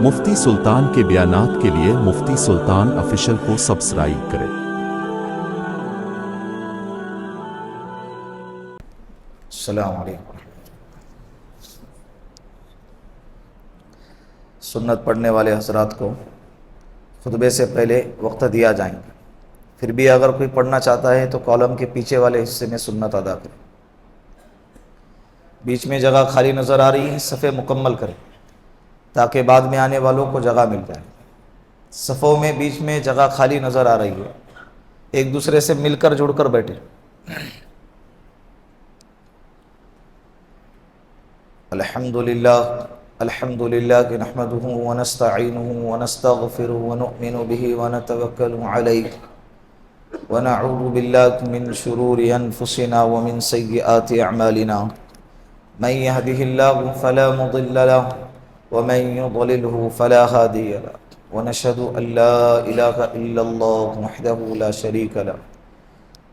مفتی سلطان کے بیانات کے لیے مفتی سلطان آفیشل کو سبسکرائب کریں۔ السلام علیکم۔ سنت پڑھنے والے حضرات کو خطبے سے پہلے وقت دیا جائیں گا، پھر بھی اگر کوئی پڑھنا چاہتا ہے تو کالم کے پیچھے والے حصے میں سنت ادا کریں۔ بیچ میں جگہ خالی نظر آ رہی ہے، صفیں مکمل کریں تاکہ بعد میں آنے والوں کو جگہ مل جائے۔ صفوں میں بیچ میں جگہ خالی نظر آ رہی ہے، ایک دوسرے سے مل کر جڑ کر بیٹھے۔ الحمدللہ نحمدہ ونستعینہ ونستغفرہ ونؤمن بہ ونتوکل علیہ ونعوذ باللہ من شرور انفسنا ومن سیئات اعمالنا، من يهده الله فلا مضل له ومن يضلله فلا هادي له، ونشهد أن لا إله إلا الله وحده لا شريك له،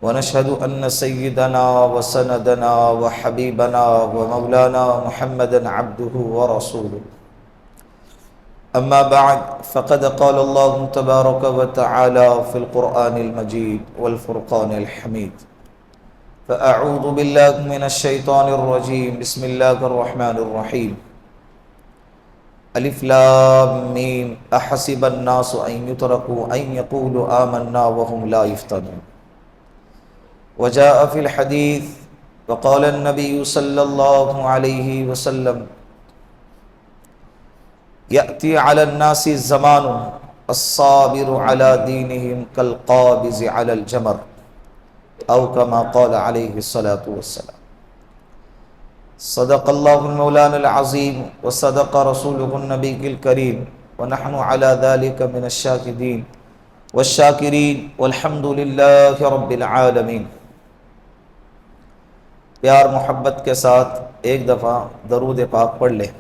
ونشهد أن سيدنا وسندنا وحبيبنا ومولانا محمدا عبده ورسوله، أما بعد فقد قال الله تبارك وتعالى في القرآن المجيد والفرقان الحميد، فأعوذ بالله من الشيطان الرجيم، بسم الله الرحمن الرحيم، الف لام میم احسب الناس ان يتركوا ان يقولوا آمنا وهم لا يفتنون، وجاء في الحديث وقال النبي صلى الله عليه وسلم يأتي على الناس زمان الصابر على دينهم كالقابض على الجمر، او كما قال عليه الصلاة والسلام۔ صدق اللہ المولانا العظیم وصدق رسولہ النبی الکریم، ونحن على ذلك من الشاہدین والشاکرین والحمد للہ رب العالمین۔ پیار محبت کے ساتھ ایک دفعہ درود پاک پڑھ لیں۔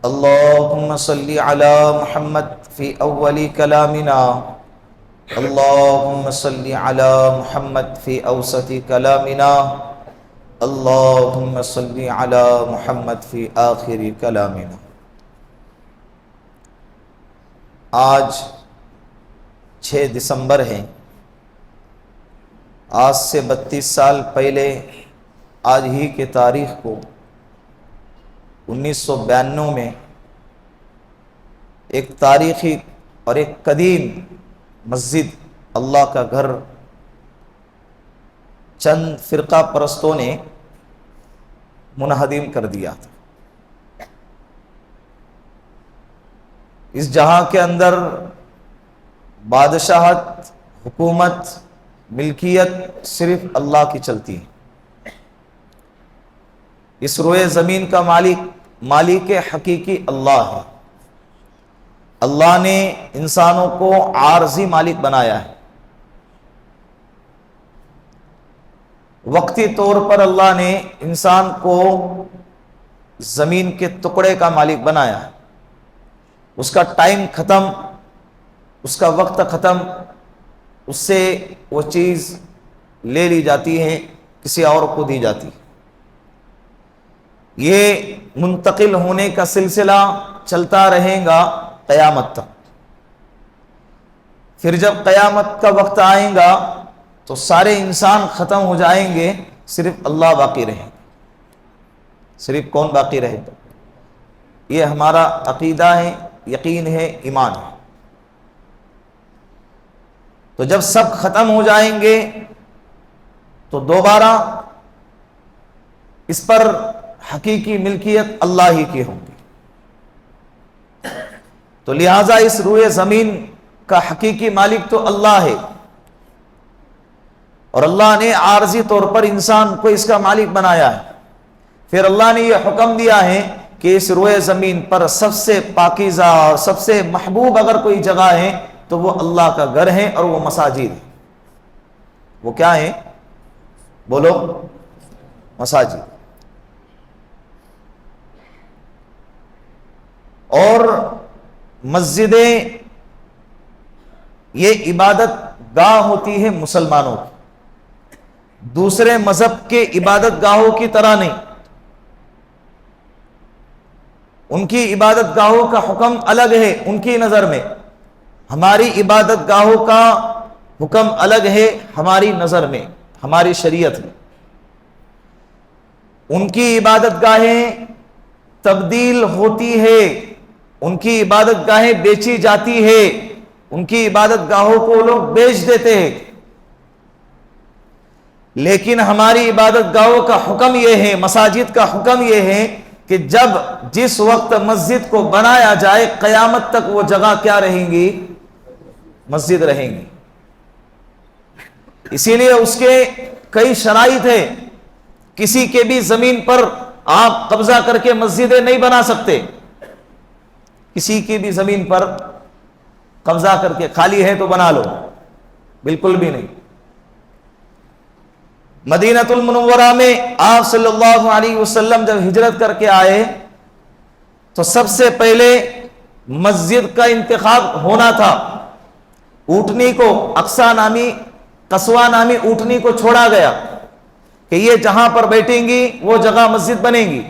اللہم صلی علی محمد فی اول کلامنا، اللہم صلی علی محمد فی اوسط کلامنا، اللہم صلی علی محمد فی آخر کلامنا۔ آج 6 دسمبر ہے۔ آج سے 32 سال پہلے آج ہی کے تاریخ کو 1992 میں ایک تاریخی اور ایک قدیم مسجد اللہ کا گھر چند فرقہ پرستوں نے منہدم کر دیا تھا۔ اس جہاں کے اندر بادشاہت، حکومت، ملکیت صرف اللہ کی چلتی ہے۔ اس روئے زمین کا مالک حقیقی اللہ ہے۔ اللہ نے انسانوں کو عارضی مالک بنایا ہے۔ وقتی طور پر اللہ نے انسان کو زمین کے ٹکڑے کا مالک بنایا ہے۔ اس کا ٹائم ختم، اس کا وقت ختم، اس سے وہ چیز لے لی جاتی ہے، کسی اور کو دی جاتی ہے۔ یہ منتقل ہونے کا سلسلہ چلتا رہے گا قیامت تک۔ پھر جب قیامت کا وقت آئے گا تو سارے انسان ختم ہو جائیں گے، صرف اللہ باقی رہے گا۔ صرف کون باقی رہے گا؟ یہ ہمارا عقیدہ ہے، یقین ہے، ایمان ہے۔ تو جب سب ختم ہو جائیں گے تو دوبارہ اس پر حقیقی ملکیت اللہ ہی کی ہوگی۔ تو لہٰذا اس روئے زمین کا حقیقی مالک تو اللہ ہے، اور اللہ نے عارضی طور پر انسان کو اس کا مالک بنایا ہے۔ پھر اللہ نے یہ حکم دیا ہے کہ اس روئے زمین پر سب سے پاکیزہ اور سب سے محبوب اگر کوئی جگہ ہے تو وہ اللہ کا گھر ہے، اور وہ مساجد ہے۔ وہ کیا ہے؟ بولو، مساجد۔ اور مسجدیں یہ عبادت گاہ ہوتی ہے مسلمانوں کی، دوسرے مذہب کے عبادت گاہوں کی طرح نہیں۔ ان کی عبادت گاہوں کا حکم الگ ہے ان کی نظر میں، ہماری عبادت گاہوں کا حکم الگ ہے ہماری نظر میں، ہماری شریعت میں۔ ان کی عبادت گاہیں تبدیل ہوتی ہے، ان کی عبادت گاہیں بیچی جاتی ہے، ان کی عبادت گاہوں کو لوگ بیچ دیتے ہیں، لیکن ہماری عبادت گاہوں کا حکم یہ ہے، مساجد کا حکم یہ ہے کہ جب جس وقت مسجد کو بنایا جائے قیامت تک وہ جگہ کیا رہیں گی؟ مسجد رہیں گی۔ اسی لیے اس کے کئی شرائط ہیں، کسی کے بھی زمین پر آپ قبضہ کر کے مسجدیں نہیں بنا سکتے، کسی کی بھی زمین پر قبضہ کر کے خالی ہے تو بنا لو، بالکل بھی نہیں۔ مدینہ المنورہ میں آپ صلی اللہ علیہ وسلم جب ہجرت کر کے آئے تو سب سے پہلے مسجد کا انتخاب ہونا تھا۔ اونٹنی کو قصوہ نامی اونٹنی کو چھوڑا گیا کہ یہ جہاں پر بیٹھیں گی وہ جگہ مسجد بنے گی۔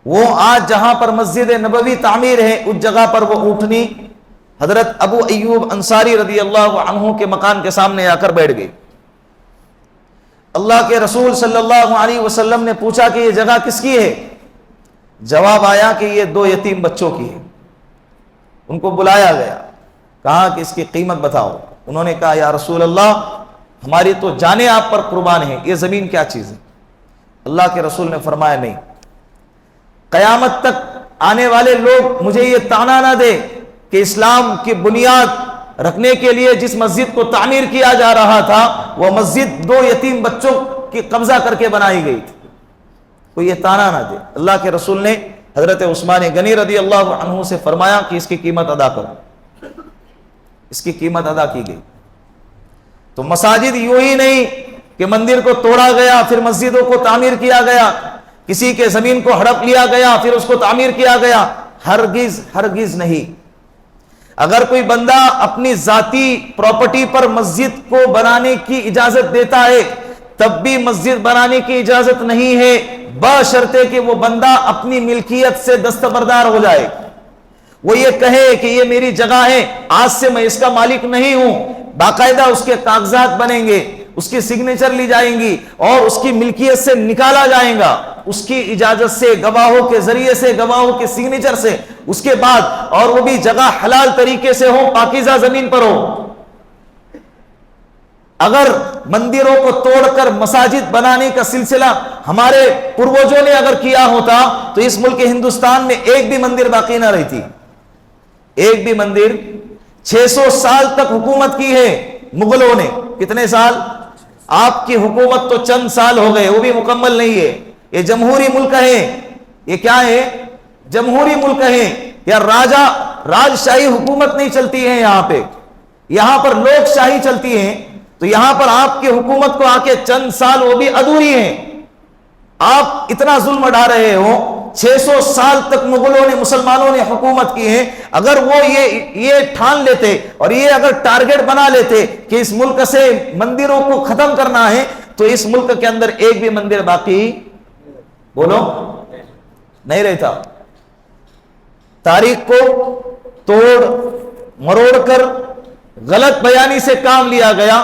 وہ آج جہاں پر مسجد نبوی تعمیر ہے اس جگہ پر وہ اونٹنی حضرت ابو ایوب انصاری رضی اللہ عنہ کے مکان کے سامنے آ کر بیٹھ گئی۔ اللہ کے رسول صلی اللہ علیہ وسلم نے پوچھا کہ یہ جگہ کس کی ہے؟ جواب آیا کہ یہ 2 یتیم بچوں کی ہے۔ ان کو بلایا گیا، کہا کہ اس کی قیمت بتاؤ۔ انہوں نے کہا یا رسول اللہ ہماری تو جانیں آپ پر قربان ہے، یہ زمین کیا چیز ہے؟ اللہ کے رسول نے فرمایا نہیں، قیامت تک آنے والے لوگ مجھے یہ طعنہ نہ دے کہ اسلام کی بنیاد رکھنے کے لیے جس مسجد کو تعمیر کیا جا رہا تھا وہ مسجد 2 یتیم بچوں کی قبضہ کر کے بنائی گئی تھی، کوئی یہ طعنہ نہ دے۔ اللہ کے رسول نے حضرت عثمان غنی رضی اللہ عنہ سے فرمایا کہ اس کی قیمت ادا کرو، اس کی قیمت ادا کی گئی۔ تو مساجد یوں ہی نہیں کہ مندر کو توڑا گیا پھر مسجدوں کو تعمیر کیا گیا، کسی کے زمین کو ہڑپ لیا گیا پھر اس کو تعمیر کیا گیا، ہرگز نہیں۔ اگر کوئی بندہ اپنی ذاتی پراپرٹی پر مسجد کو بنانے کی اجازت دیتا ہے تب بھی مسجد بنانے کی اجازت نہیں ہے، بشرطے کہ وہ بندہ اپنی ملکیت سے دستبردار ہو جائے، وہ یہ کہے کہ یہ میری جگہ ہے، آج سے میں اس کا مالک نہیں ہوں، باقاعدہ اس کے کاغذات بنیں گے، اس کی سگنیچر لی جائیں گی اور اس کی ملکیت سے نکالا جائے گا، اس کی اجازت سے، گواہوں کے ذریعے سے، گواہوں کے سگنیچر سے، اس کے بعد، اور وہ بھی جگہ حلال طریقے سے ہو، پاکیزہ زمین پر ہو۔ اگر مندروں کو توڑ کر مساجد بنانے کا سلسلہ ہمارے پروجوں نے اگر کیا ہوتا تو اس ملک ہندوستان میں ایک بھی مندر باقی نہ رہتی، ایک بھی مندر۔ 600 سال تک حکومت کی ہے مغلوں نے، کتنے سال؟ آپ کی حکومت تو چند سال ہو گئے، وہ بھی مکمل نہیں ہے۔ یہ جمہوری ملک ہے، یہ کیا ہے؟ جمہوری ملک ہے، یا راج شاہی حکومت نہیں چلتی ہے یہاں پہ، یہاں پر لوک شاہی چلتی ہے۔ تو یہاں پر آپ کی حکومت کو آ کے چند سال وہ بھی ادھوری ہیں، آپ اتنا ظلم اڑا رہے ہو۔ 600 سال تک مغلوں نے، مسلمانوں نے حکومت کی ہے۔ اگر وہ یہ ٹھان لیتے اور یہ اگر ٹارگٹ بنا لیتے کہ اس ملک سے مندروں کو ختم کرنا ہے تو اس ملک کے اندر ایک بھی مندر باقی بولو نہیں رہتا۔ تاریخ کو توڑ مروڑ کر غلط بیانی سے کام لیا گیا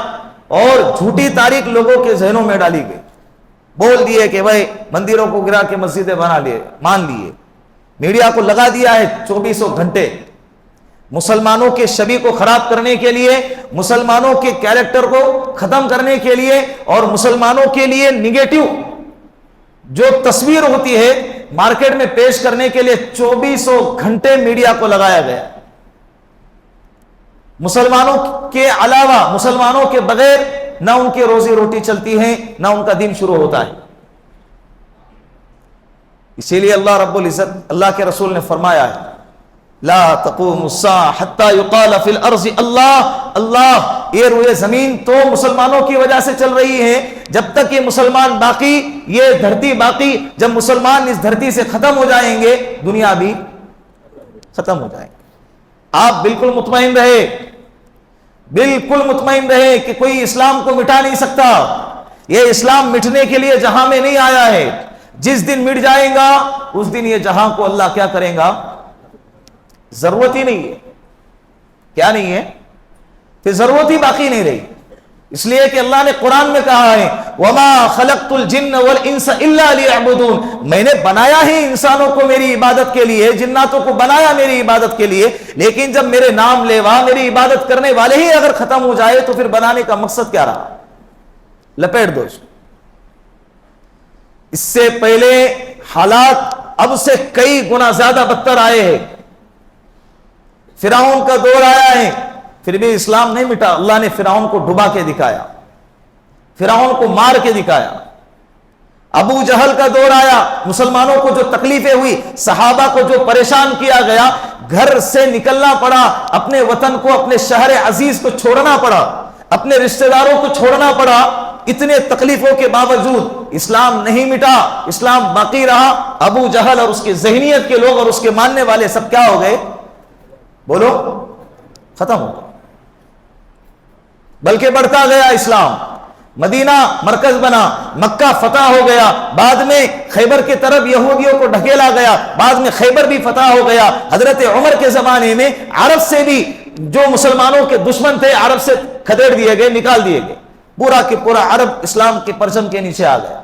اور جھوٹی تاریخ لوگوں کے ذہنوں میں ڈالی گئی، بول دیے کہ بھائی مندروں کو گرا کے مسجدیں بنا لیے، مان لیے۔ میڈیا کو لگا دیا ہے 24 گھنٹے مسلمانوں کے شبیہ کو خراب کرنے کے لیے، مسلمانوں کے کیریکٹر کو ختم کرنے کے لیے، اور مسلمانوں کے لیے نگیٹو جو تصویر ہوتی ہے مارکیٹ میں پیش کرنے کے لیے 24 گھنٹے میڈیا کو لگایا گیا۔ مسلمانوں کے علاوہ، مسلمانوں کے بغیر نہ ان کی روزی روٹی چلتی ہے، نہ ان کا دن شروع ہوتا ہے۔ اسی لیے اللہ رب العزت، اللہ کے رسول نے فرمایا ہے لا تقوم الساعة حتى يقال في الارض اللہ اللہ۔ یہ روئے زمین تو مسلمانوں کی وجہ سے چل رہی ہے، جب تک یہ مسلمان باقی، یہ دھرتی باقی، جب مسلمان اس دھرتی سے ختم ہو جائیں گے دنیا بھی ختم ہو جائے گی۔ آپ بالکل مطمئن رہے، بالکل مطمئن رہے کہ کوئی اسلام کو مٹا نہیں سکتا۔ یہ اسلام مٹنے کے لیے جہاں میں نہیں آیا ہے، جس دن مٹ جائیں گا اس دن یہ جہاں کو اللہ کیا کریں گا؟ ضرورت ہی نہیں ہے. کیا نہیں ہے؟ پھر ضرورت ہی باقی نہیں رہی. اس لیے کہ اللہ نے قرآن میں کہا ہے وَمَا خَلَقْتُ الْجِنَّ وَالْإِنسَ إِلَّا لِيَعْبُدُونَ، میں نے بنایا ہی انسانوں کو میری عبادت کے لیے، جناتوں کو بنایا میری عبادت کے لیے، لیکن جب میرے نام لیوا میری عبادت کرنے والے ہی اگر ختم ہو جائے تو پھر بنانے کا مقصد کیا رہا؟ لپیٹ دو اس کو. اس سے پہلے حالات اب سے کئی گنا زیادہ بدتر آئے ہیں. فرعون کا دور آیا ہے، پھر بھی اسلام نہیں مٹا. اللہ نے فرعون کو ڈبا کے دکھایا، فرعون کو مار کے دکھایا. ابو جہل کا دور آیا، مسلمانوں کو جو تکلیفیں ہوئی، صحابہ کو جو پریشان کیا گیا، گھر سے نکلنا پڑا، اپنے وطن کو، اپنے شہر عزیز کو چھوڑنا پڑا، اپنے رشتہ داروں کو چھوڑنا پڑا. اتنے تکلیفوں کے باوجود اسلام نہیں مٹا، اسلام باقی رہا. ابو جہل اور اس کی ذہنیت کے لوگ اور اس کے ماننے والے سب کیا ہو گئے؟ بولو، ختم ہو گئے. بلکہ بڑھتا گیا اسلام. مدینہ مرکز بنا، مکہ فتح ہو گیا، بعد میں خیبر کی طرف یہودیوں کو ڈھکیلا گیا، بعد میں خیبر بھی فتح ہو گیا. حضرت عمر کے زمانے میں عرب سے بھی جو مسلمانوں کے دشمن تھے عرب سے کھدیڑ دیے گئے، نکال دیے گئے. پورا کہ پورا عرب اسلام کے پرچم کے نیچے آ گیا.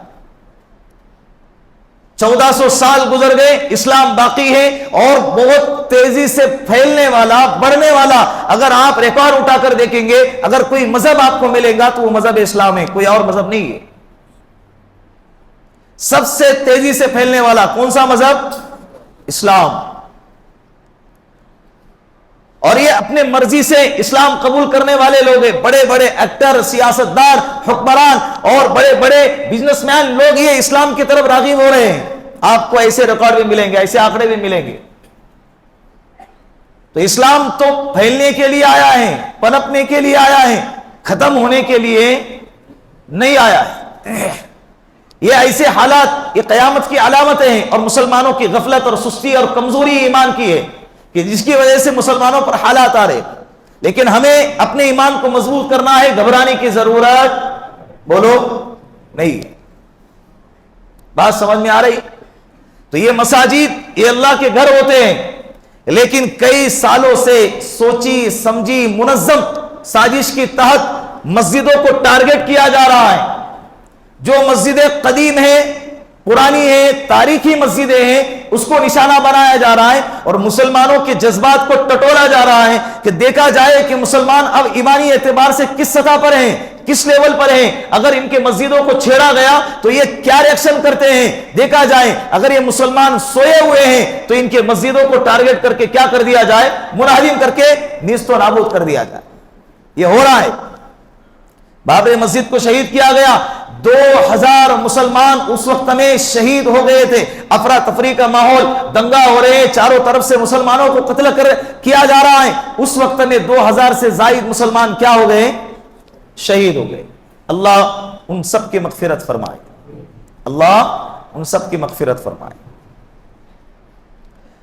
1400 سال گزر گئے، اسلام باقی ہے اور بہت تیزی سے پھیلنے والا، بڑھنے والا. اگر آپ ریکارڈ اٹھا کر دیکھیں گے، اگر کوئی مذہب آپ کو ملے گا تو وہ مذہب اسلام ہے، کوئی اور مذہب نہیں ہے. سب سے تیزی سے پھیلنے والا کون سا مذہب؟ اسلام. اور یہ اپنے مرضی سے اسلام قبول کرنے والے لوگ ہیں. بڑے بڑے ایکٹر، سیاستدار، حکمران اور بڑے بڑے بزنس مین لوگ یہ اسلام کی طرف راغب ہو رہے ہیں. آپ کو ایسے ریکارڈ بھی ملیں گے، ایسے آنکڑے بھی ملیں گے. تو اسلام تو پھیلنے کے لیے آیا ہے، پنپنے کے لیے آیا ہے، ختم ہونے کے لیے نہیں آیا ہے. یہ ایسے حالات، یہ قیامت کی علامتیں ہیں اور مسلمانوں کی غفلت اور سستی اور کمزوری ایمان کی ہے کہ جس کی وجہ سے مسلمانوں پر حالات آ رہے. لیکن ہمیں اپنے ایمان کو مضبوط کرنا ہے، گھبرانے کی ضرورت بولو نہیں. بات سمجھ میں آ رہی؟ تو یہ مساجد، یہ اللہ کے گھر ہوتے ہیں، لیکن کئی سالوں سے سوچی سمجھی منظم سازش کے تحت مسجدوں کو ٹارگٹ کیا جا رہا ہے. جو مسجدیں قدیم ہیں، پرانی ہیں، تاریخی مسجدیں ہیں، اس کو نشانہ بنایا جا رہا ہے اور مسلمانوں کے جذبات کو ٹٹولا جا رہا ہے کہ دیکھا جائے کہ مسلمان اب ایمانی اعتبار سے کس سطح پر ہیں، کس لیول پر ہیں. اگر ان کے مسجدوں کو چھیڑا گیا تو یہ کیا ریئیکشن کرتے ہیں دیکھا جائے. اگر یہ مسلمان سوئے ہوئے ہیں تو ان کے مسجدوں کو ٹارگٹ کر کے کیا کر دیا جائے؟ منہدم کر کے نیست و نابود کر دیا جائے. یہ ہو رہا ہے. بابر مسجد کو شہید کیا گیا، 2000 مسلمان اس وقت میں شہید ہو گئے تھے. افراتفری کا ماحول، دنگا ہو رہے ہیں، چاروں طرف سے مسلمانوں کو قتل کیا جا رہا ہے. اس وقت میں 2000 سے زائد مسلمان کیا ہو گئے؟ شہید ہو گئے. اللہ ان سب کی مغفرت فرمائے، اللہ ان سب کی مغفرت فرمائے.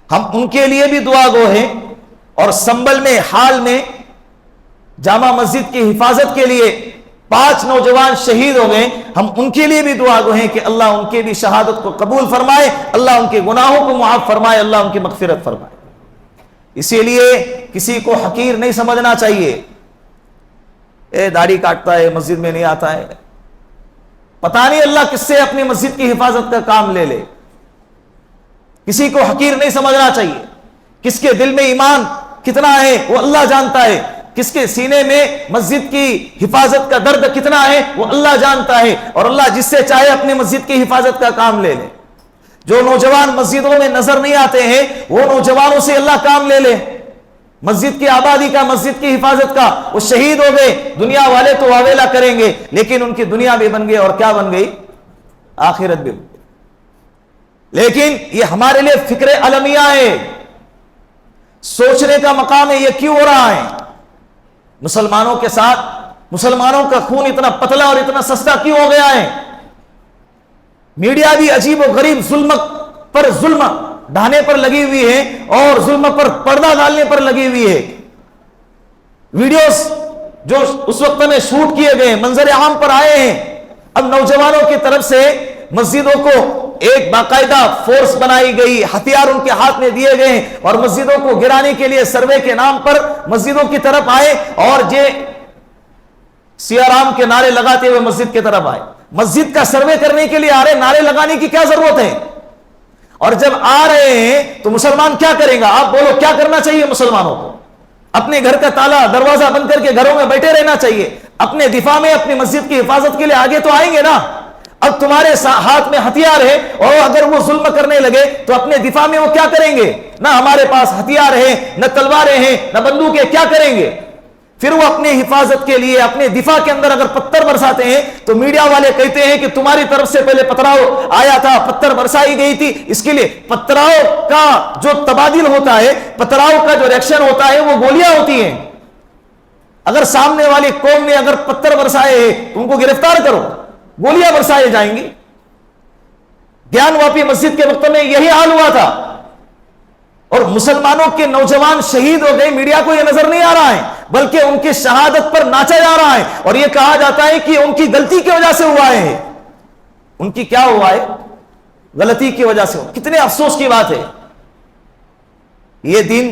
ہم ان کے لیے بھی دعا گو ہیں. اور سنبل میں حال میں جامع مسجد کی حفاظت کے لیے 5 نوجوان شہید ہو گئے. ہم ان کے لیے بھی دعا گو ہیں کہ اللہ ان کے بھی شہادت کو قبول فرمائے، اللہ ان کے گناہوں کو معاف فرمائے، اللہ ان کی مغفرت فرمائے. اسی لیے کسی کو حقیر نہیں سمجھنا چاہیے. داڑھی کاٹتا ہے، مسجد میں نہیں آتا ہے، پتہ نہیں اللہ کس سے اپنی مسجد کی حفاظت کا کام لے لے. کسی کو حقیر نہیں سمجھنا چاہیے. کس کے دل میں ایمان کتنا ہے وہ اللہ جانتا ہے. کس کے سینے میں مسجد کی حفاظت کا درد کتنا ہے وہ اللہ جانتا ہے. اور اللہ جس سے چاہے اپنے مسجد کی حفاظت کا کام لے لے. جو نوجوان مسجدوں میں نظر نہیں آتے ہیں وہ نوجوانوں سے اللہ کام لے لے. مسجد کی آبادی کا، مسجد کی حفاظت کا. وہ شہید ہو گئے، دنیا والے تو واویلا کریں گے، لیکن ان کی دنیا بھی بن گئی اور کیا بن گئی؟ آخرت بھی بن گئی. لیکن یہ ہمارے لیے فکر المیہ ہے، سوچنے کا مقام ہے. یہ کیوں ہو رہا ہے مسلمانوں کے ساتھ؟ مسلمانوں کا خون اتنا پتلا اور اتنا سستا کیوں ہو گیا ہے؟ میڈیا بھی عجیب و غریب ظلم پر ظلم ڈھانے پر لگی ہوئی ہے اور ظلم پر پردہ ڈالنے پر لگی ہوئی ہے. ویڈیوز جو اس وقت میں شوٹ کیے گئے منظر عام پر آئے ہیں. اب نوجوانوں کی طرف سے مسجدوں کو ایک باقاعدہ فورس بنائی گئی، ہتھیار ان کے ہاتھ میں دیے گئے اور مسجدوں کو گرانے کے لیے سروے کے نام پر مسجدوں کی طرف آئے اور سیارام کے نعرے لگاتے ہوئے مسجد کی طرف آئے۔ مسجد کا سروے کرنے کے لیے آ رہے، نعرے لگانے کی کیا ضرورت ہے؟ اور جب آ رہے ہیں تو مسلمان کیا کریں گا؟ آپ بولو کیا کرنا چاہیے مسلمانوں کو؟ اپنے گھر کا تالا دروازہ بند کر کے گھروں میں بیٹھے رہنا چاہیے، اپنے دفاع میں اپنی مسجد کی حفاظت کے لیے آگے تو آئیں گے نا۔ اب تمہارے ہاتھ میں ہتھیار ہے اور اگر وہ ظلم کرنے لگے تو اپنے دفاع میں وہ کیا کریں گے؟ نہ ہمارے پاس ہتھیار ہے، نہ تلواریں ہیں، نہ بندوقیں، کیا کریں گے؟ پھر وہ اپنے حفاظت کے لیے اپنے دفاع کے اندر اگر پتھر برساتے ہیں تو میڈیا والے کہتے ہیں کہ تمہاری طرف سے پہلے پتھراؤ آیا تھا، پتھر برسائی گئی تھی، اس کے لیے پتھراؤ کا جو تبادل ہوتا ہے، پتھراؤ کا جو ریئیکشن ہوتا ہے وہ گولیاں ہوتی ہیں۔ اگر سامنے والی قوم نے اگر پتھر برسائے ہیں تو ان کو گرفتار کرو، گولیاں برسائے جائیں گی۔ گیان واپی مسجد کے وقت میں یہی حال ہوا تھا اور مسلمانوں کے نوجوان شہید ہو گئے، میڈیا کو یہ نظر نہیں آ رہا ہے بلکہ ان کی شہادت پر ناچا جا رہا ہے اور یہ کہا جاتا ہے کہ ان کی غلطی کی وجہ سے ہوا ہے۔ ان کی کیا ہوا ہے؟ غلطی کی وجہ سے۔ کتنے افسوس کی بات ہے، یہ دین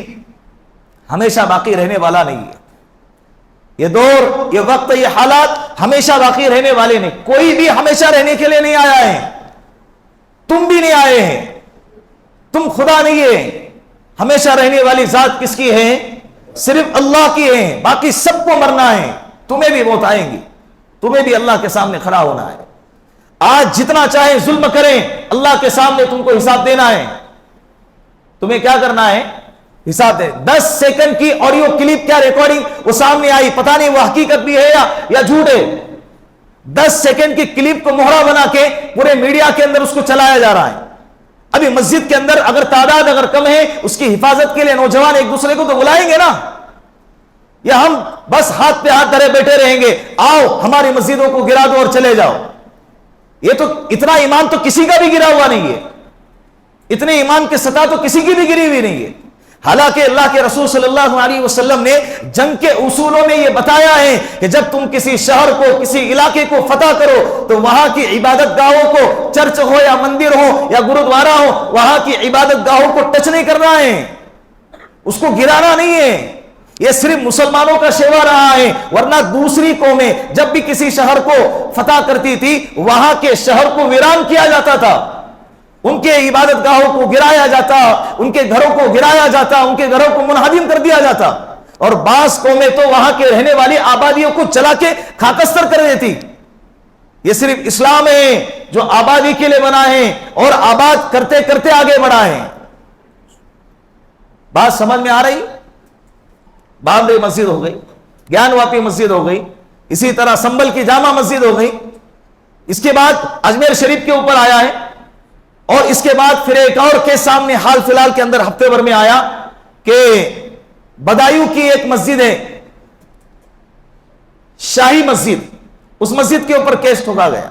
ہمیشہ باقی رہنے والا نہیں ہے، یہ دور، یہ وقت، یہ حالات ہمیشہ باقی رہنے والے نہیں۔ کوئی بھی ہمیشہ رہنے کے لیے نہیں آیا ہے، تم بھی نہیں آئے ہیں، تم خدا نہیں ہے۔ ہمیشہ رہنے والی ذات کس کی ہے؟ صرف اللہ کی ہے، باقی سب کو مرنا ہے۔ تمہیں بھی موت آئیں گی، تمہیں بھی اللہ کے سامنے کھڑا ہونا ہے۔ آج جتنا چاہیں ظلم کریں، اللہ کے سامنے تم کو حساب دینا ہے۔ تمہیں کیا کرنا ہے؟ حساب دے۔ 10 سیکنڈ کی آڈیو کلپ کیا ریکارڈنگ وہ سامنے آئی، پتہ نہیں وہ حقیقت بھی ہے یا جھوٹ ہے۔ 10 سیکنڈ کی کلپ کو مہرا بنا کے پورے میڈیا کے اندر اس کو چلایا جا رہا ہے۔ ابھی مسجد کے اندر اگر تعداد اگر کم ہے، اس کی حفاظت کے لیے نوجوان ایک دوسرے کو تو بلائیں گے نا، یا ہم بس ہاتھ پہ ہاتھ دھرے بیٹھے رہیں گے، آؤ ہماری مسجدوں کو گرا دو اور چلے جاؤ؟ یہ تو اتنا ایمان تو کسی کا بھی گرا ہوا نہیں ہے، اتنے ایمان کی سطح تو کسی کی بھی گری ہوئی نہیں ہے۔ حالانکہ اللہ کے رسول صلی اللہ علیہ وسلم نے جنگ کے اصولوں میں یہ بتایا ہے کہ جب تم کسی شہر کو، کسی علاقے کو فتح کرو تو وہاں کی عبادت گاہوں کو، چرچ ہو یا مندر ہو یا گرودوارا ہو، وہاں کی عبادت گاہوں کو ٹچ نہیں کرنا ہے، اس کو گرانا نہیں ہے۔ یہ صرف مسلمانوں کا شیوا رہا ہے، ورنہ دوسری قومیں جب بھی کسی شہر کو فتح کرتی تھی وہاں کے شہر کو ویران کیا جاتا تھا، ان کے عبادت گاہوں کو گرایا جاتا، ان کے گھروں کو گرایا جاتا، ان کے گھروں کو منہدم کر دیا جاتا، اور بعض قومیں تو وہاں کے رہنے والی آبادیوں کو چلا کے خاکستر کر دیتی۔ یہ صرف اسلام ہے جو آبادی کے لیے بنا ہے اور آباد کرتے کرتے آگے بڑھا ہے۔ بات سمجھ میں آ رہی؟ بامبے مسجد ہو گئی، گیان واپی مسجد ہو گئی، اسی طرح سنبل کی جامع مسجد ہو گئی، اس کے بعد اجمیر شریف کے اوپر آیا ہے، اور اس کے بعد پھر ایک اور کیس سامنے حال فی الحال کے اندر ہفتے بھر میں آیا کہ بدایو کی ایک مسجد ہے، شاہی مسجد، اس مسجد کے اوپر کیس ٹھوکا گیا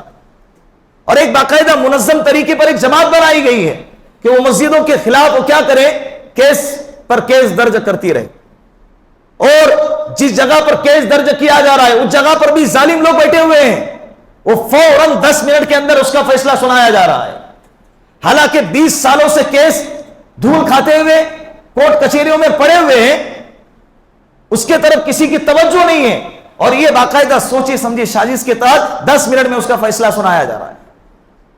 اور ایک باقاعدہ منظم طریقے پر ایک جماعت بنائی گئی ہے کہ وہ مسجدوں کے خلاف وہ کیا کرے، کیس پر کیس درج کرتی رہے، اور جس جگہ پر کیس درج کیا جا رہا ہے اس جگہ پر بھی ظالم لوگ بیٹھے ہوئے ہیں، وہ فوراً 10 منٹ کے اندر اس کا فیصلہ سنایا جا رہا ہے۔ حالانکہ 20 سالوں سے کیس دھول کھاتے ہوئے کورٹ کچہریوں میں پڑے ہوئے ہیں، اس کے طرف کسی کی توجہ نہیں ہے، اور یہ باقاعدہ سوچی سمجھی سازش کے تحت 10 منٹ میں اس کا فیصلہ سنایا جا رہا ہے۔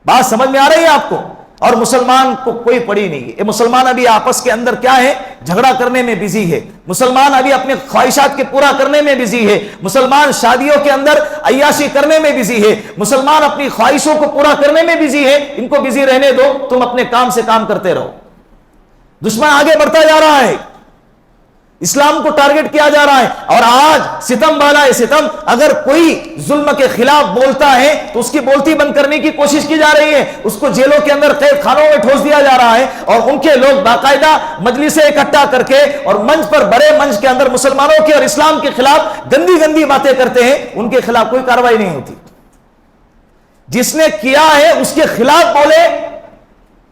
بات سمجھ میں آ رہی ہے آپ کو؟ اور مسلمان کو کوئی پڑی نہیں ہے۔ یہ مسلمان ابھی آپس کے اندر کیا ہے، جھگڑا کرنے میں بزی ہے، مسلمان ابھی اپنے خواہشات کے پورا کرنے میں بزی ہے، مسلمان شادیوں کے اندر عیاشی کرنے میں بزی ہے، مسلمان اپنی خواہشوں کو پورا کرنے میں بزی ہے۔ ان کو بزی رہنے دو، تم اپنے کام سے کام کرتے رہو۔ دشمن آگے بڑھتا جا رہا ہے، اسلام کو ٹارگٹ کیا جا رہا ہے، اور آج ستم والا ہے ستم، اگر کوئی ظلم کے خلاف بولتا ہے تو اس کی بولتی بند کرنے کی کوشش کی جا رہی ہے، اس کو جیلوں کے اندر قید خانوں میں ٹھوس دیا جا رہا ہے، اور ان کے لوگ باقاعدہ مجلسیں اکٹھا کر کے اور منچ پر، بڑے منچ کے اندر مسلمانوں کے اور اسلام کے خلاف گندی گندی باتیں کرتے ہیں، ان کے خلاف کوئی کارروائی نہیں ہوتی۔ جس نے کیا ہے اس کے خلاف بولے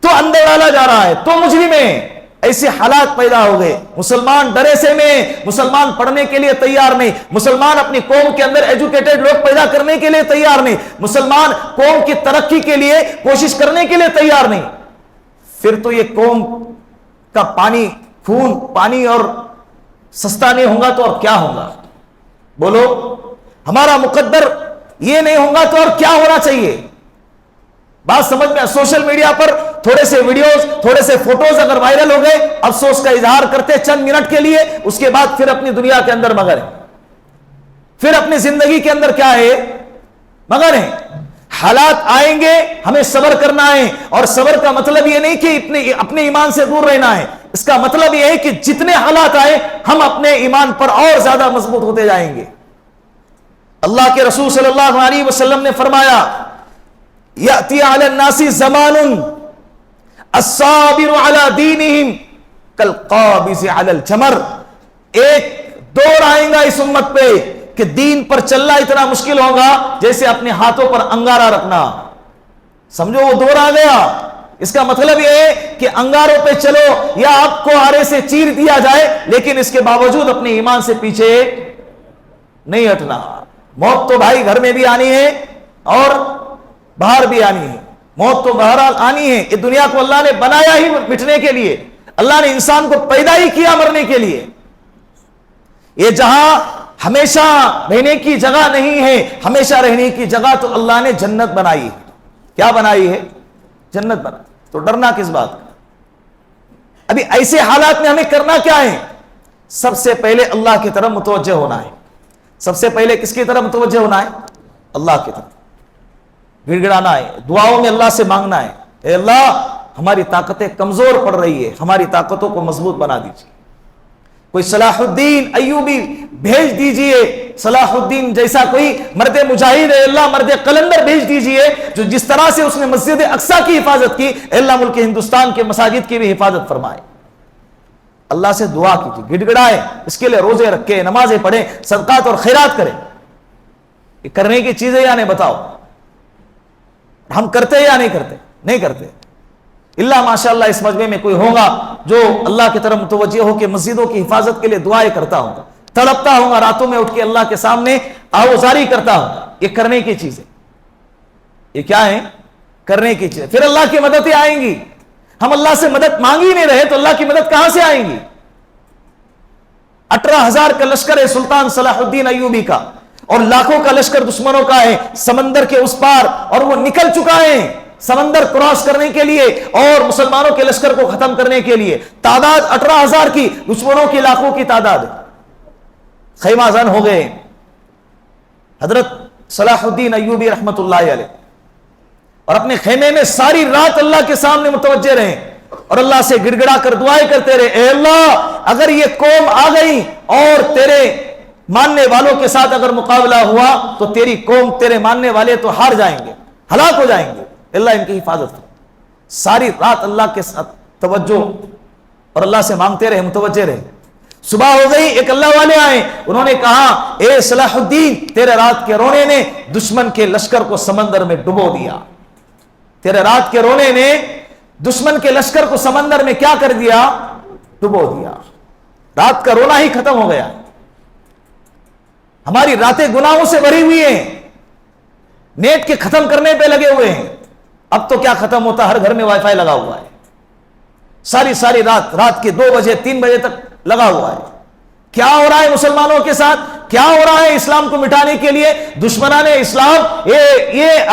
تو اندر ڈالا جا رہا ہے، تو مجرم ہے۔ ایسے حالات پیدا ہو گئے، مسلمان ڈرے سے میں، مسلمان پڑھنے کے لیے تیار نہیں، مسلمان اپنی قوم کے اندر ایجوکیٹڈ لوگ پیدا کرنے کے لیے تیار نہیں، مسلمان قوم کی ترقی کے لیے کوشش کرنے کے لیے تیار نہیں، پھر تو یہ قوم کا خون پانی اور سستا نہیں ہوگا تو اور کیا ہوگا؟ بولو، ہمارا مقدر یہ نہیں ہوگا تو اور کیا ہونا چاہیے؟ بات سمجھ میں؟ سوشل میڈیا پر تھوڑے سے ویڈیوز، تھوڑے سے فوٹوز اگر وائرل ہو گئے، افسوس کا اظہار کرتے چند منٹ کے لیے، اس کے بعد پھر اپنی دنیا کے اندر مگر ہیں، پھر اپنی زندگی کے اندر کیا ہے؟ مگر ہیں۔ حالات آئیں گے، ہمیں صبر کرنا ہے، اور صبر کا مطلب یہ نہیں کہ اپنے ایمان سے دور رہنا ہے، اس کا مطلب یہ ہے کہ جتنے حالات آئے ہم اپنے ایمان پر اور زیادہ مضبوط ہوتے جائیں گے۔ اللہ کے رسول صلی اللہ علیہ وسلم نے فرمایا، یأتی علی الناس زمان الصابر علی دینہم کالقابض علی الجمر، ایک دور آئیں گا اس امت پہ کہ دین پر چلنا اتنا مشکل ہوگا جیسے اپنے ہاتھوں پر انگارہ رکھنا۔ سمجھو وہ دور آ گیا۔ اس کا مطلب یہ ہے کہ انگاروں پہ چلو یا آپ کو آرے سے چیر دیا جائے، لیکن اس کے باوجود اپنے ایمان سے پیچھے نہیں ہٹنا۔ موت تو بھائی گھر میں بھی آنی ہے اور باہر بھی آنی ہے، موت تو بہرحال آنی ہے۔ یہ دنیا کو اللہ نے بنایا ہی مٹنے کے لیے، اللہ نے انسان کو پیدا ہی کیا مرنے کے لیے۔ یہ جہاں ہمیشہ رہنے کی جگہ نہیں ہے، ہمیشہ رہنے کی جگہ تو اللہ نے جنت بنائی ہے۔ کیا بنائی ہے؟ جنت بنا۔ تو ڈرنا کس بات کا؟ ابھی ایسے حالات میں ہمیں کرنا کیا ہے؟ سب سے پہلے اللہ کی طرف متوجہ ہونا ہے۔ سب سے پہلے کس کی طرف متوجہ ہونا ہے؟ اللہ کی طرف گڑ گڑانا ہے، دعاؤں میں اللہ سے مانگنا ہے، اے اللہ ہماری طاقتیں کمزور پڑ رہی ہے، ہماری طاقتوں کو مضبوط بنا دیجیے۔ کوئی صلاح الدین ایوبی بھیج دیجئے، صلاح الدین جیسا کوئی مرد مجاہد، اے اللہ مرد قلندر بھیج دیجئے، جو جس طرح سے اس نے مسجد اقصی کی حفاظت کی، اے اللہ ملک ہندوستان کے مساجد کی بھی حفاظت فرمائے۔ اللہ سے دعا کیجیے، گڑ گڑائے، اس کے لیے روزے رکھے، نمازیں پڑھیں، صدقات اور خیرات کریں۔ یہ کرنے کی چیزیں یا نہیں بتاؤ؟ ہم کرتے یا نہیں کرتے؟ نہیں کرتے۔ اللہ ماشاءاللہ اس مجمع میں کوئی ہوگا جو اللہ کی طرف متوجہ ہو کے مسجدوں کی حفاظت کے لیے دعائیں کرتا ہوگا، تڑپتا ہوگا، راتوں میں اٹھ کے اللہ کے سامنے آوازاری کرتا ہوگا۔ یہ کرنے کی چیزیں، یہ کیا ہے؟ کرنے کی چیزیں۔ پھر اللہ کی مددیں آئیں گی۔ ہم اللہ سے مدد مانگ ہی نہیں رہے تو اللہ کی مدد کہاں سے آئیں گی؟ 18,000 کا لشکر ہے سلطان صلاح الدین ایوبی کا، اور لاکھوں کا لشکر دشمنوں کا ہے سمندر کے اس پار، اور وہ نکل چکا ہے سمندر کراس کرنے کے لیے اور مسلمانوں کے لشکر کو ختم کرنے کے لیے۔ تعداد 18,000 کی، دشمنوں کی لاکھوں کی تعداد۔ خیمہ زن ہو گئے حضرت صلاح الدین ایوبی رحمت اللہ علیہ، اور اپنے خیمے میں ساری رات اللہ کے سامنے متوجہ رہے اور اللہ سے گڑ گڑا کر دعائیں کرتے رہے، اے اللہ اگر یہ قوم آ گئی اور تیرے ماننے والوں کے ساتھ اگر مقابلہ ہوا تو تیری قوم، تیرے ماننے والے تو ہار جائیں گے، ہلاک ہو جائیں گے، اللہ ان کی حفاظت کرے۔ ساری رات اللہ کے ساتھ توجہ اور اللہ سے مانگتے رہے، متوجہ رہے۔ صبح ہو گئی، ایک اللہ والے آئے، انہوں نے کہا اے صلاح الدین، تیرے رات کے رونے نے دشمن کے لشکر کو سمندر میں ڈبو دیا۔ تیرے رات کے رونے نے دشمن کے لشکر کو سمندر میں کیا کر دیا؟ ڈبو دیا۔ رات کا رونا ہی ختم ہو گیا۔ ہماری راتیں گناہوں سے بھری ہوئی ہیں، نیٹ کے ختم کرنے پہ لگے ہوئے ہیں۔ اب تو کیا ختم ہوتا، ہر گھر میں وائی فائی لگا ہوا ہے، ساری رات کے 2 بجے 3 بجے تک لگا ہوا ہے۔ کیا ہو رہا ہے مسلمانوں کے ساتھ؟ کیا ہو رہا ہے؟ اسلام کو مٹانے کے لیے دشمنان اسلام یہ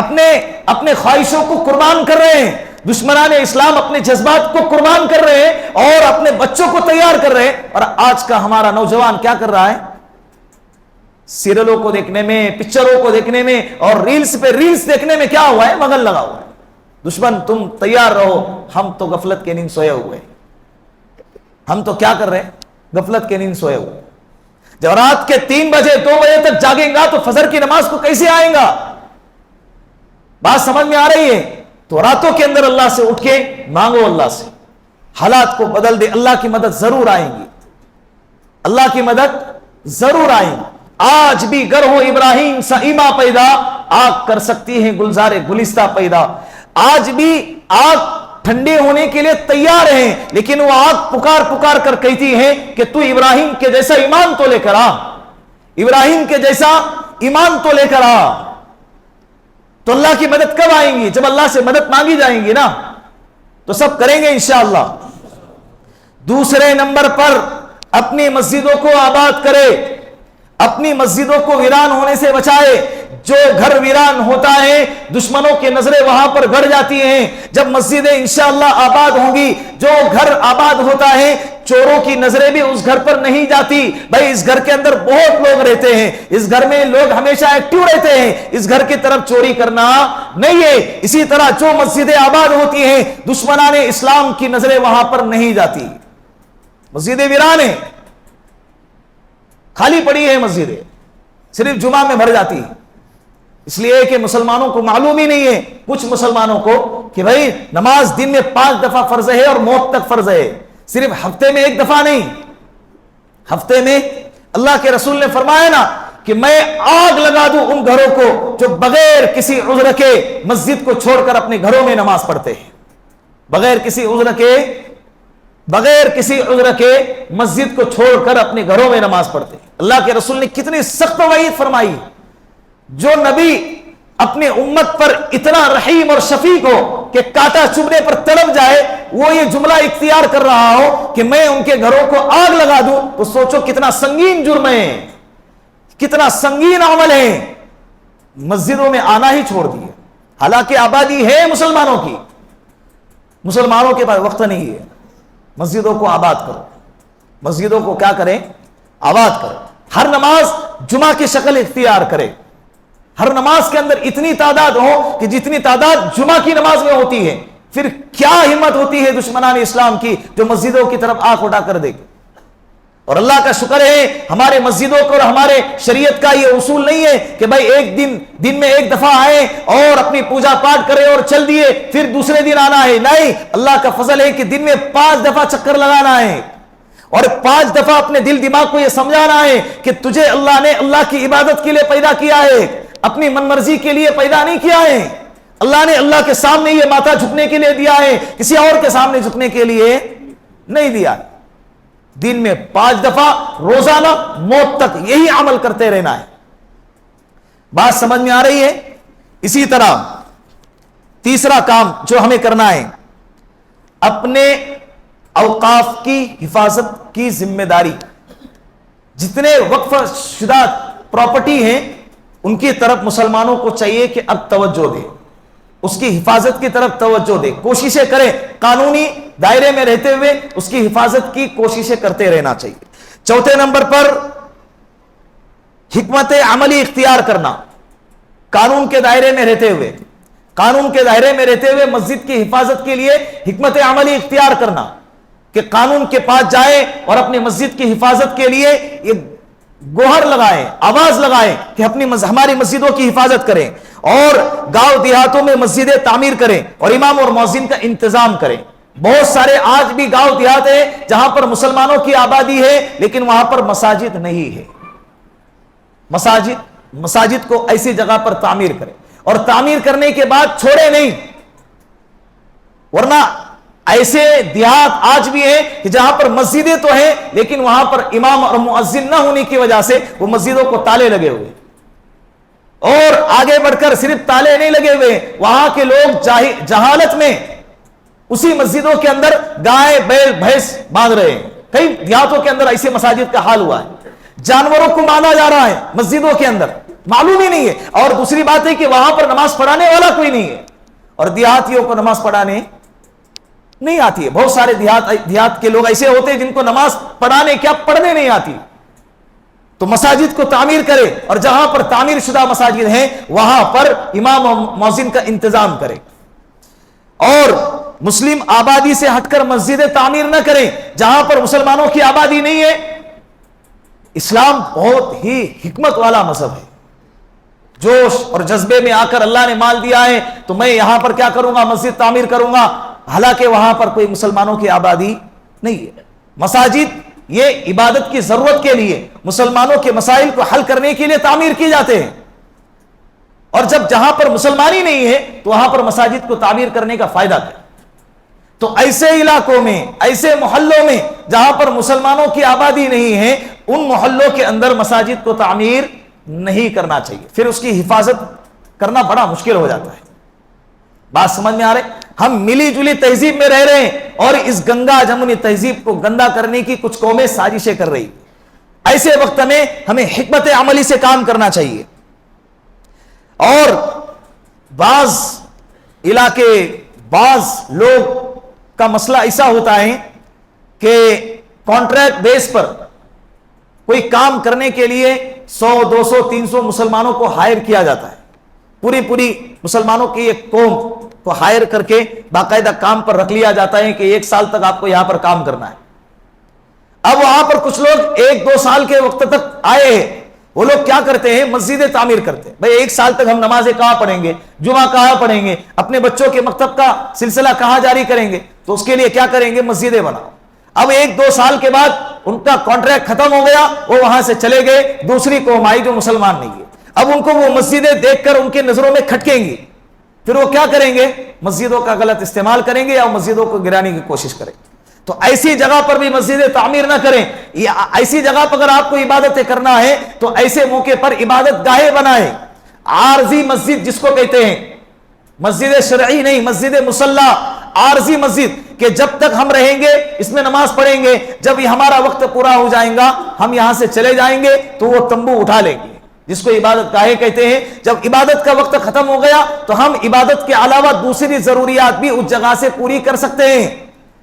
اپنے خواہشوں کو قربان کر رہے ہیں، دشمنان اسلام اپنے جذبات کو قربان کر رہے ہیں اور اپنے بچوں کو تیار کر رہے ہیں۔ اور آج کا ہمارا نوجوان کیا کر رہا ہے؟ سیریلوں کو دیکھنے میں، پکچروں کو دیکھنے میں اور ریلز پہ ریلز دیکھنے میں کیا ہوا ہے؟ مغل لگا ہوا ہے۔ دشمن تم تیار رہو، ہم تو غفلت کے نیند سوئے ہوئے، ہم تو کیا کر رہے ہیں؟ غفلت کے نیند سوئے ہوئے۔ جب رات کے 3 بجے 2 بجے تک جاگیں گا تو فجر کی نماز کو کیسے آئیں گا؟ بات سمجھ میں آ رہی ہے؟ تو راتوں کے اندر اللہ سے اٹھ کے مانگو، اللہ سے حالات کو بدل دے۔ اللہ کی مدد ضرور آئیں گی، اللہ کی مدد ضرور آئیں گی۔ آج بھی گر ہو ابراہیم سا ایما پیدا، آگ کر سکتی ہے گلزار گلستہ پیدا۔ آج بھی آگ ٹھنڈے ہونے کے لیے تیار ہیں، لیکن وہ آگ پکار پکار کر کہتی ہے کہ تو ابراہیم کے جیسا ایمان تو لے کر آ، ابراہیم کے جیسا ایمان تو لے کر آ۔ تو اللہ کی مدد کب آئیں گی؟ جب اللہ سے مدد مانگی جائیں گی نا، تو سب کریں گے انشاءاللہ۔ دوسرے نمبر پر اپنی مسجدوں کو آباد کرے، اپنی مسجدوں کو ویران ہونے سے بچائے۔ جو گھر ویران ہوتا ہے دشمنوں کی نظریں وہاں پر گڑ جاتی ہیں، جب مسجدیں انشاءاللہ آباد ہوں گی، جو گھر آباد ہوتا ہے چوروں کی نظریں بھی اس گھر پر نہیں جاتی۔ بھائی اس گھر کے اندر بہت لوگ رہتے ہیں، اس گھر میں لوگ ہمیشہ ایکٹیو رہتے ہیں، اس گھر کی طرف چوری کرنا نہیں ہے۔ اسی طرح جو مسجدیں آباد ہوتی ہیں دشمنان اسلام کی نظریں وہاں پر نہیں جاتی۔ مسجدیں ویران ہیں، خالی پڑی ہے مسجدیں، صرف جمعہ میں بھر جاتی ہے، اس لیے کہ مسلمانوں کو معلوم ہی نہیں ہے، کچھ مسلمانوں کو، کہ بھائی نماز دن میں 5 دفعہ فرض ہے اور موت تک فرض ہے، صرف ہفتے میں 1 دفعہ نہیں۔ ہفتے میں اللہ کے رسول نے فرمایا نا کہ میں آگ لگا دوں ان گھروں کو جو بغیر کسی عذر کے مسجد کو چھوڑ کر اپنے گھروں میں نماز پڑھتے ہیں، بغیر کسی عذر کے مسجد کو چھوڑ کر اپنے گھروں میں نماز پڑھتے ہیں۔ اللہ کے رسول نے کتنی سخت وعید فرمائی۔ جو نبی اپنے امت پر اتنا رحیم اور شفیق ہو کہ کانٹا چبھنے پر تڑپ جائے، وہ یہ جملہ اختیار کر رہا ہو کہ میں ان کے گھروں کو آگ لگا دوں، تو سوچو کتنا سنگین جرم ہے، کتنا سنگین عمل ہے۔ مسجدوں میں آنا ہی چھوڑ دیے، حالانکہ آبادی ہے مسلمانوں کی، مسلمانوں کے پاس وقت نہیں ہے۔ مسجدوں کو آباد کرو، مسجدوں کو کیا کریں؟ آباد کرو۔ ہر نماز جمعہ کی شکل اختیار کرے، ہر نماز کے اندر اتنی تعداد ہو کہ جتنی تعداد جمعہ کی نماز میں ہوتی ہے۔ پھر کیا ہمت ہوتی ہے دشمنان اسلام کی جو مسجدوں کی طرف آنکھ اٹھا کر دیکھے۔ اور اللہ کا شکر ہے ہمارے مسجدوں کو اور ہمارے شریعت کا یہ اصول نہیں ہے کہ بھائی ایک دن میں 1 دفعہ آئے اور اپنی پوجا پاٹ کرے اور چل دیے، پھر دوسرے دن آنا ہے۔ نہیں، اللہ کا فضل ہے کہ دن میں 5 دفعہ چکر لگانا ہے، اور 5 دفعہ اپنے دل دماغ کو یہ سمجھانا ہے کہ تجھے اللہ نے اللہ کی عبادت کے لیے پیدا کیا ہے، اپنی من مرضی کے لیے پیدا نہیں کیا ہے۔ اللہ نے اللہ کے سامنے یہ ماتھا جھکنے کے لیے دیا ہے، کسی اور کے سامنے جھکنے کے لیے نہیں دیا۔ دن میں 5 دفعہ روزانہ موت تک یہی عمل کرتے رہنا ہے۔ بات سمجھ میں آ رہی ہے؟ اسی طرح تیسرا کام جو ہمیں کرنا ہے، اپنے اوقاف کی حفاظت کی ذمہ داری۔ جتنے وقف شدہ پراپرٹی ہیں ان کی طرف مسلمانوں کو چاہیے کہ اب توجہ دے، اس کی حفاظت کی طرف توجہ دے، کوششیں کریں، قانونی دائرے میں رہتے ہوئے اس کی حفاظت کی کوششیں کرتے رہنا چاہیے۔ چوتھے نمبر پر حکمت عملی اختیار کرنا، قانون کے دائرے میں رہتے ہوئے مسجد کی حفاظت کے لیے حکمت عملی اختیار کرنا، کہ قانون کے پاس جائے اور اپنی مسجد کی حفاظت کے لیے یہ گوہر لگائیں، آواز لگائیں کہ ہماری مسجدوں کی حفاظت کریں، اور گاؤں دیہاتوں میں مسجدیں تعمیر کریں اور امام اور مؤذن کا انتظام کریں۔ بہت سارے آج بھی گاؤں دیہات ہیں جہاں پر مسلمانوں کی آبادی ہے لیکن وہاں پر مساجد نہیں ہے۔ مساجد کو ایسی جگہ پر تعمیر کریں، اور تعمیر کرنے کے بعد چھوڑے نہیں، ورنہ ایسے دیہات آج بھی ہیں کہ جہاں پر مسجدیں تو ہیں لیکن وہاں پر امام اور مؤذن نہ ہونے کی وجہ سے وہ مسجدوں کو تالے لگے ہوئے، اور آگے بڑھ کر صرف تالے نہیں لگے ہوئے، وہاں کے لوگ جہالت میں اسی مسجدوں کے اندر گائے بیل بھینس باندھ رہے ہیں۔ کئی دیہاتوں کے اندر ایسے مساجد کا حال ہوا ہے، جانوروں کو مانا جا رہا ہے مسجدوں کے اندر، معلوم ہی نہیں ہے۔ اور دوسری بات ہے کہ وہاں پر نماز پڑھانے والا کوئی نہیں ہے، اور دیہاتیوں کو نماز پڑھانے نہیں آتی ہے۔ بہت سارے دیہات کے لوگ ایسے ہوتے ہیں جن کو نماز پڑھانے کیا پڑھنے نہیں آتی۔ تو مساجد کو تعمیر کرے، اور جہاں پر تعمیر شدہ مساجد ہیں وہاں پر امام و مؤذن کا انتظام کرے، اور مسلم آبادی سے ہٹ کر مسجدیں تعمیر نہ کریں جہاں پر مسلمانوں کی آبادی نہیں ہے۔ اسلام بہت ہی حکمت والا مذہب ہے۔ جوش اور جذبے میں آ کر اللہ نے مال دیا ہے تو میں یہاں پر کیا کروں گا، مسجد تعمیر کروں گا، حالانکہ وہاں پر کوئی مسلمانوں کی آبادی نہیں ہے۔ مساجد یہ عبادت کی ضرورت کے لیے، مسلمانوں کے مسائل کو حل کرنے کے لیے تعمیر کی جاتے ہیں، اور جب جہاں پر مسلمانی نہیں ہے تو وہاں پر مساجد کو تعمیر کرنے کا فائدہ کیا؟ تو ایسے علاقوں میں، ایسے محلوں میں جہاں پر مسلمانوں کی آبادی نہیں ہے، ان محلوں کے اندر مساجد کو تعمیر نہیں کرنا چاہیے، پھر اس کی حفاظت کرنا بڑا مشکل ہو جاتا ہے۔ بات سمجھ میں آ رہے؟ ہم ملی جلی تہذیب میں رہ رہے ہیں اور اس گنگا جمنی تہذیب کو گندا کرنے کی کچھ قومیں سازشیں کر رہی۔ ایسے وقت میں ہمیں حکمت عملی سے کام کرنا چاہیے۔ اور بعض علاقے، بعض لوگ کا مسئلہ ایسا ہوتا ہے کہ کانٹریکٹ بیس پر کوئی کام کرنے کے لیے 100 200 300 مسلمانوں کو ہائر کیا جاتا ہے، پوری مسلمانوں کی ایک قوم کو ہائر کر کے باقاعدہ کام پر رکھ لیا جاتا ہے کہ 1 سال تک آپ کو یہاں پر کام کرنا ہے۔ اب وہاں پر کچھ لوگ 1-2 سال کے وقت تک آئے ہیں، وہ لوگ کیا کرتے ہیں؟ مسجدیں تعمیر کرتے ہیں۔ بھئی 1 سال تک ہم نمازیں کہاں پڑھیں گے، جمعہ کہاں پڑھیں گے، اپنے بچوں کے مکتب کا سلسلہ کہاں جاری کریں گے؟ تو اس کے لیے کیا کریں گے؟ مسجدیں بناؤ۔ اب 1-2 سال کے بعد ان کا کانٹریکٹ ختم ہو گیا، وہ وہاں سے چلے گئے، دوسری قوم آئی جو مسلمان نہیں ہے۔ اب ان کو وہ مسجدیں دیکھ کر ان کے نظروں میں کھٹکیں گی، پھر وہ کیا کریں گے؟ مسجدوں کا غلط استعمال کریں گے یا مسجدوں کو گرانے کی کوشش کریں گے۔ تو ایسی جگہ پر بھی مسجدیں تعمیر نہ کریں۔ ایسی جگہ پر اگر آپ کو عبادتیں کرنا ہے تو ایسے موقع پر عبادت گاہیں بنائیں۔ عارضی مسجد جس کو کہتے ہیں، مسجد شرعی نہیں، مسجد مصلی، عارضی مسجد، کہ جب تک ہم رہیں گے اس میں نماز پڑھیں گے، جب یہ ہمارا وقت پورا ہو جائے گا ہم یہاں سے چلے جائیں گے تو وہ تمبو اٹھا لیں گے، جس کو عبادت گاہیں کہتے ہیں۔ جب عبادت کا وقت ختم ہو گیا تو ہم عبادت کے علاوہ دوسری ضروریات بھی اس جگہ سے پوری کر سکتے ہیں،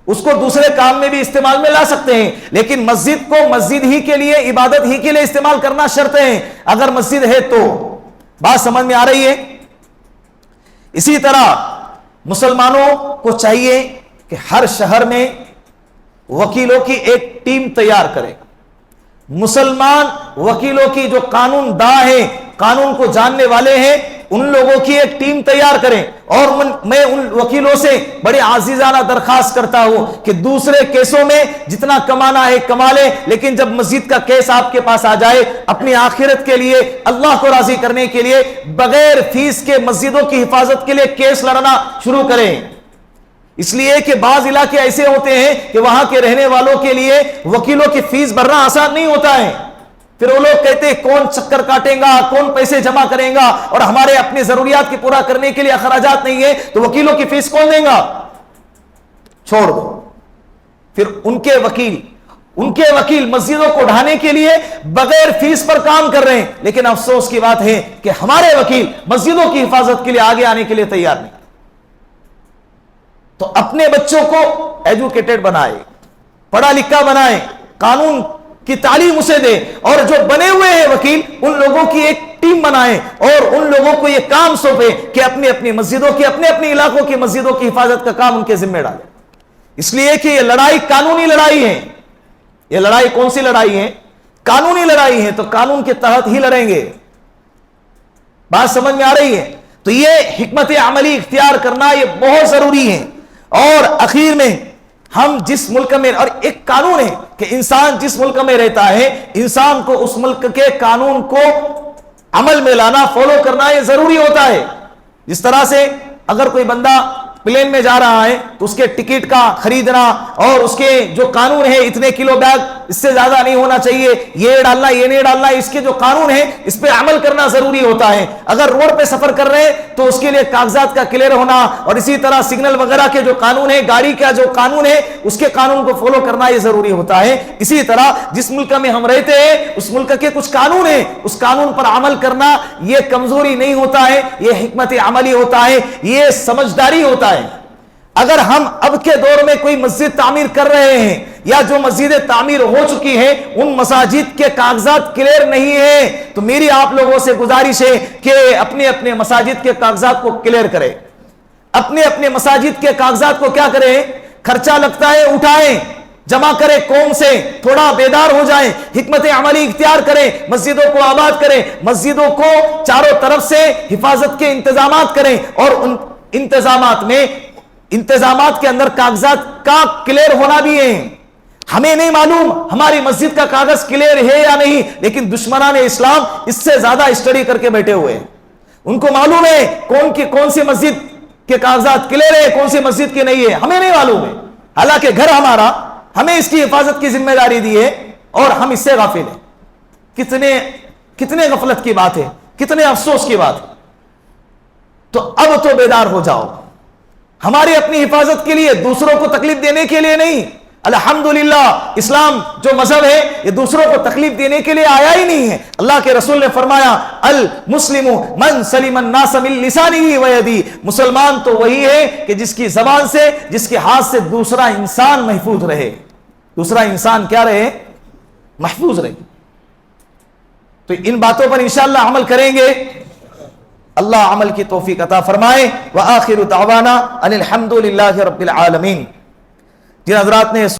اس کو دوسرے کام میں بھی استعمال میں لا سکتے ہیں، لیکن مسجد کو مسجد ہی کے لیے، عبادت ہی کے لیے استعمال کرنا شرط ہے اگر مسجد ہے تو۔ بات سمجھ میں آ رہی ہے؟ اسی طرح مسلمانوں کو چاہیے کہ ہر شہر میں وکیلوں کی ایک ٹیم تیار کرے، مسلمان وکیلوں کی جو قانون داں ہیں، قانون کو جاننے والے ہیں، ان لوگوں کی ایک ٹیم تیار کریں۔ اور میں ان وکیلوں سے بڑے عزیزانہ درخواست کرتا ہوں کہ دوسرے کیسوں میں جتنا کمانا ہے کما لیں، لیکن جب مسجد کا کیس آپ کے پاس آ جائے، اپنی آخرت کے لیے، اللہ کو راضی کرنے کے لیے بغیر فیس کے مسجدوں کی حفاظت کے لیے کیس لڑنا شروع کریں۔ اس لیے کہ بعض علاقے ایسے ہوتے ہیں کہ وہاں کے رہنے والوں کے لیے وکیلوں کی فیس بھرنا آسان نہیں ہوتا ہے، پھر وہ لوگ کہتے ہیں کون چکر کاٹیں گا، کون پیسے جمع کریں گا، اور ہمارے اپنی ضروریات کی پورا کرنے کے لیے اخراجات نہیں ہے تو وکیلوں کی فیس کون دیں گا؟ چھوڑ دو۔ پھر ان کے وکیل مسجدوں کو ڈھانے کے لیے بغیر فیس پر کام کر رہے ہیں، لیکن افسوس کی بات ہے کہ ہمارے وکیل مسجدوں کی حفاظت کے لیے آگے آنے کے لیے تیار نہیں۔ تو اپنے بچوں کو ایجوکیٹڈ بنائے، پڑھا لکھا بنائے، قانون کی تعلیم اسے دے، اور جو بنے ہوئے ہیں وکیل ان لوگوں کی ایک ٹیم بنائیں اور ان لوگوں کو یہ کام سونپے کہ اپنی اپنی مسجدوں کی، اپنے اپنے علاقوں کی مسجدوں کی حفاظت کا کام ان کے ذمہ ڈالیں۔ اس لیے کہ یہ لڑائی قانونی لڑائی ہے۔ یہ لڑائی کون سی لڑائی ہے؟ قانونی لڑائی ہے، تو قانون کے تحت ہی لڑیں گے۔ بات سمجھ میں آ رہی ہے؟ تو یہ حکمت عملی اختیار کرنا یہ بہت ضروری ہے۔ اور اخیر میں ہم جس ملک میں، اور ایک قانون ہے کہ انسان جس ملک میں رہتا ہے انسان کو اس ملک کے قانون کو عمل میں لانا، فالو کرنا یہ ضروری ہوتا ہے۔ جس طرح سے اگر کوئی بندہ پلین میں جا رہا ہے تو اس کے ٹکٹ کا خریدنا اور اس کے جو قانون ہے اتنے کلو بیگ اس سے زیادہ نہیں ہونا چاہیے، یہ ڈالنا یہ نہیں ڈالنا، اس کے جو قانون ہے اس پہ عمل کرنا ضروری ہوتا ہے۔ اگر روڈ پہ سفر کر رہے ہیں تو اس کے لیے کاغذات کا کلیئر ہونا، اور اسی طرح سگنل وغیرہ کے جو قانون ہے، گاڑی کا جو قانون ہے اس کے قانون کو فالو کرنا یہ ضروری ہوتا ہے۔ اسی طرح جس ملک میں ہم رہتے ہیں اس ملک کے کچھ قانون ہیں، اس قانون پر عمل کرنا یہ کمزوری نہیں ہوتا ہے، یہ حکمت عملی ہوتا ہے، یہ سمجھداری ہوتا ہے۔ اگر ہم اب کے دور میں کوئی مسجد تعمیر کر رہے ہیں یا جو مسجدیں تعمیر ہو چکی ہیں ان مساجد کے کاغذات کلیئر نہیں ہیں تو میری آپ لوگوں سے گزارش ہے کہ اپنے اپنے مساجد کے کاغذات کو کلیئر کریں، اپنے اپنے مساجد کے کاغذات کو کیا کریں، خرچہ لگتا ہے اٹھائیں، جمع کریں، قوم سے تھوڑا بیدار ہو جائیں، حکمت عملی اختیار کریں، مسجدوں کو آباد کریں، مسجدوں کو چاروں طرف سے حفاظت کے انتظامات کریں، اور ان انتظامات کے اندر کاغذات کا کلیئر ہونا بھی ہے۔ ہمیں نہیں معلوم ہماری مسجد کا کاغذ کلیئر ہے یا نہیں، لیکن دشمنان اسلام اس سے زیادہ اسٹڈی کر کے بیٹھے ہوئے ہیں، ان کو معلوم ہے کون سی مسجد کہ کاغذات کلیئر ہے کون سی مسجد کی نہیں ہے، ہمیں نہیں معلوم ہے، حالانکہ گھر ہمارا، ہمیں اس کی حفاظت کی ذمہ داری دی ہے اور ہم اس سے غافل ہیں۔ کتنے غفلت کی بات ہے، کتنے افسوس کی بات ہے۔ تو اب تو بیدار ہو جاؤ، ہماری اپنی حفاظت کے لیے، دوسروں کو تکلیف دینے کے لیے نہیں۔ الحمدللہ اسلام جو مذہب ہے یہ دوسروں کو تکلیف دینے کے لیے آیا ہی نہیں ہے۔ اللہ کے رسول نے فرمایا المسلم من سلم الناس من لسانه ويده، مسلمان تو وہی ہے کہ جس کی زبان سے، جس کے ہاتھ سے دوسرا انسان محفوظ رہے، دوسرا انسان کیا رہے؟ محفوظ رہے۔ تو ان باتوں پر انشاءاللہ عمل کریں گے، اللہ عمل کی توفیق عطا فرمائے۔ وآخر دعوانا ان الحمد للہ رب العالمین۔ جن حضرات نے